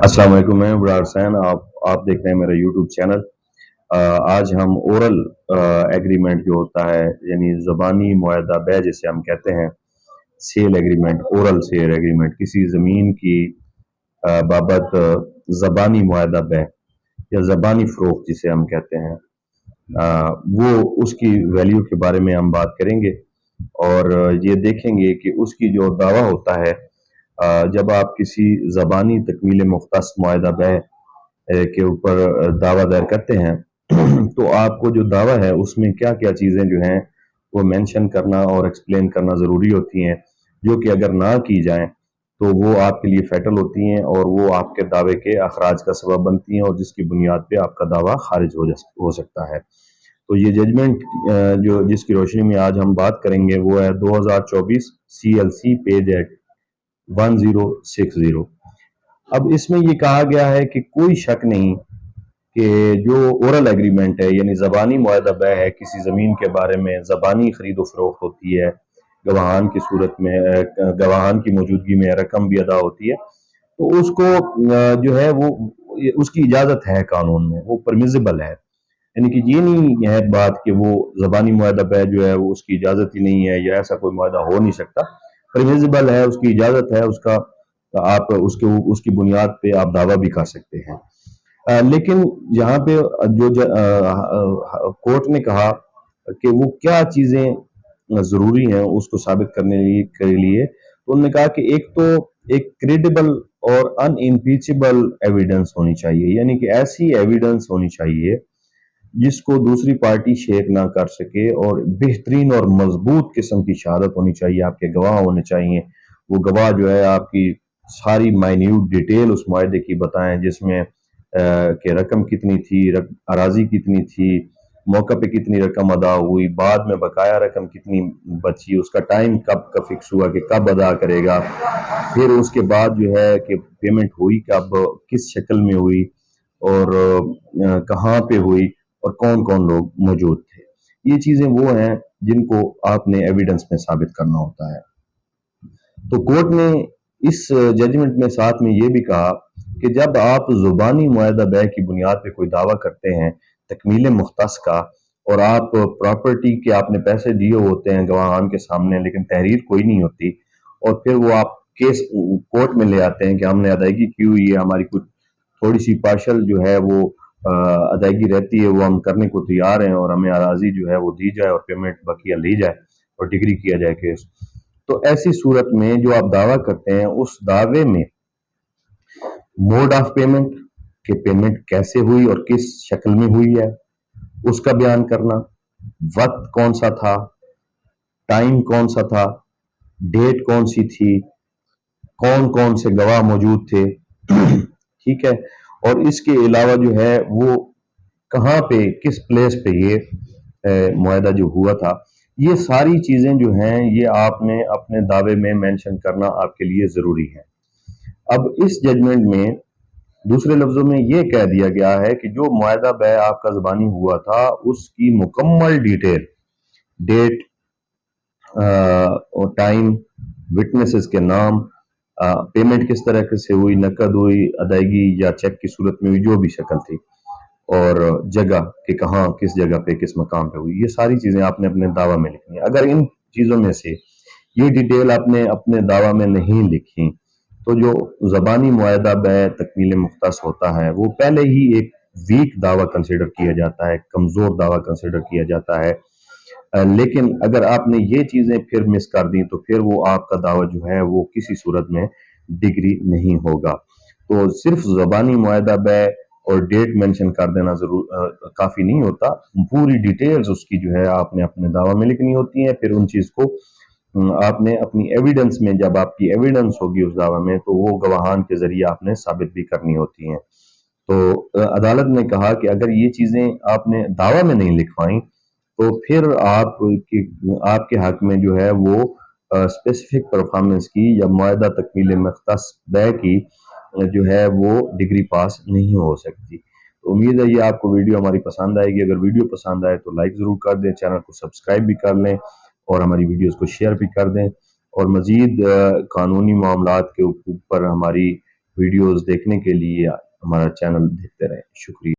अस्सलाम वालेकुम। मैं बुरार हुसैन। आप देख रहे हैं मेरा यूट्यूब चैनल। आज हम ओरल एग्रीमेंट जो होता है, यानी ज़बानी मुआहदा बै जिसे हम कहते हैं, sale agreement, oral sale agreement, किसी ज़मीन की बाबत ज़बानी मुआहदा बै या ज़बानी फ़रोख्त जिसे हम कहते हैं, वो उसकी वैल्यू के बारे में हम बात करेंगे और ये देखेंगे कि उसकी जो दावा होता है, जब आप किसी ज़बानी तकमील मुख्तस मुआहदा बै के ऊपर दावा दायर करते हैं तो आपको जो दावा है उसमें क्या क्या चीज़ें जो हैं वो मेंशन करना और एक्सप्लेन करना ज़रूरी होती हैं, जो कि अगर ना की जाएं तो वो आपके लिए फैटल होती हैं और वो आपके दावे के अखराज का सबब बनती हैं और जिसकी बुनियाद पे आपका दावा खारिज हो सकता है। तो ये जजमेंट जो जिसकी रोशनी में आज हम बात करेंगे वो है 2024 CLC पेज एक्ट 1060। अब इसमें ये कहा गया है कि कोई शक नहीं कि जो ओरल एग्रीमेंट है, यानी ज़बानी मुआहदा बै है, किसी ज़मीन के बारे में ज़बानी खरीदो फरोख्त होती है, गवाहान की सूरत में, गवाहान की मौजूदगी में रकम भी अदा होती है, तो उसको जो है वो उसकी इजाज़त है, कानून में वो परमिजिबल है। यानी कि ये नहीं है बात कि वो ज़बानी मुआहदा बै जो है वो उसकी इजाज़त ही नहीं है या ऐसा कोई मुआहदा हो नहीं सकता। परमिजिबल है, उसकी इजाज़त है, उसका आप उसकी बुनियाद पे आप दावा भी कर सकते हैं। लेकिन यहाँ पे कोर्ट ने कहा कि वो क्या चीज़ें ज़रूरी हैं उसको साबित करने के लिए, तो उन्होंने कहा कि एक तो एक क्रेडिबल और अनइम्पीचेबल एविडेंस होनी चाहिए, यानी कि ऐसी एविडेंस होनी चाहिए जिसको दूसरी पार्टी शेक ना कर सके, और बेहतरीन और मजबूत किस्म की शहादत होनी चाहिए, आपके गवाह होने चाहिए। वो गवाह जो है आपकी सारी माइन्यूट डिटेल उस मुआहदे की बताएं, जिसमें कि रकम कितनी थी, अराजी कितनी थी, मौका पे कितनी रकम अदा हुई, बाद में बकाया रकम कितनी बची, उसका टाइम कब का फिक्स हुआ कि कब अदा करेगा, फिर उसके बाद जो है कि पेमेंट हुई कब, किस शक्ल में हुई और कहाँ पे हुई और कौन कौन लोग मौजूद थे। ये चीज़ें वो हैं जिनको आपने एविडेंस में साबित करना होता है। तो कोर्ट ने इस जजमेंट में साथ में ये भी कहा कि जब आप ज़ुबानी मुआहदा बै की बुनियाद पे कोई दावा करते हैं तकमील मुख्तस का, और आप प्रॉपर्टी के आपने पैसे दिए होते हैं गवाहान के सामने, लेकिन तहरीर कोई नहीं होती, और फिर वो आप केस कोर्ट में ले आते हैं कि हमने अदायगी की हुई है, हमारी कुछ थोड़ी सी पार्शल जो है वो अदायगी रहती है, वो हम करने को तैयार हैं और हमें अराजी जो है वो दी जाए और पेमेंट बकिया ली जाए और डिग्री किया जाए केस। तो ऐसी सूरत में जो आप दावा करते हैं, उस दावे में मोड ऑफ पेमेंट, कि पेमेंट कैसे हुई और किस शक्ल में हुई है, उसका बयान करना, वक्त कौन सा था, टाइम कौन सा था, डेट कौन सी थी, कौन कौन से गवाह मौजूद थे, ठीक है, और इसके अलावा जो है वो कहाँ पे, किस प्लेस पे ये मुआहदा जो हुआ था, ये सारी चीजें जो हैं ये आपने अपने दावे में मेंशन करना आपके लिए जरूरी है। अब इस जजमेंट में दूसरे लफ्जों में ये कह दिया गया है कि जो मुआहदा बै आपका ज़बानी हुआ था उसकी मुकम्मल डिटेल, डेट और टाइम, विटनेसेस के नाम, पेमेंट किस तरह से हुई, नकद हुई, अदायगी या चेक की सूरत में हुई, जो भी शक्ल थी, और जगह कि कहाँ, किस जगह पे, किस मकाम पे हुई, ये सारी चीजें आपने अपने दावा में लिखनी है। अगर इन चीजों में से ये डिटेल आपने अपने दावा में नहीं लिखी तो जो ज़बानी मुआहदा बै तकमील मुख्तस होता है वो पहले ही एक वीक दावा कंसिडर किया जाता है, कमजोर दावा कंसिडर किया जाता है। लेकिन अगर आपने ये चीजें फिर मिस कर दी तो फिर वो आपका दावा जो है वो किसी सूरत में डिग्री नहीं होगा। तो सिर्फ ज़बानी मुआहदा बै और डेट मेंशन कर देना जरूर काफी नहीं होता, पूरी डिटेल्स उसकी जो है आपने अपने दावा में लिखनी होती है। फिर उन चीज को आपने अपनी एविडेंस में, जब आपकी एविडेंस होगी उस दावा में, तो वो गवाहान के जरिए आपने साबित भी करनी होती हैं। तो अदालत ने कहा कि अगर ये चीजें आपने दावा में नहीं लिखवाई तो फिर आपके हक में जो है वो स्पेसिफिक परफॉर्मेंस की या मुआहदा तकमील मुख्तस बै की जो है वो डिग्री पास नहीं हो सकती। तो उम्मीद है ये आपको वीडियो हमारी पसंद आएगी। अगर वीडियो पसंद आए तो लाइक ज़रूर कर दें, चैनल को सब्सक्राइब भी कर लें और हमारी वीडियोस को शेयर भी कर दें, और मज़ीद कानूनी मामलात के ऊपर हमारी वीडियोस देखने के लिए हमारा चैनल देखते रहें। शुक्रिया।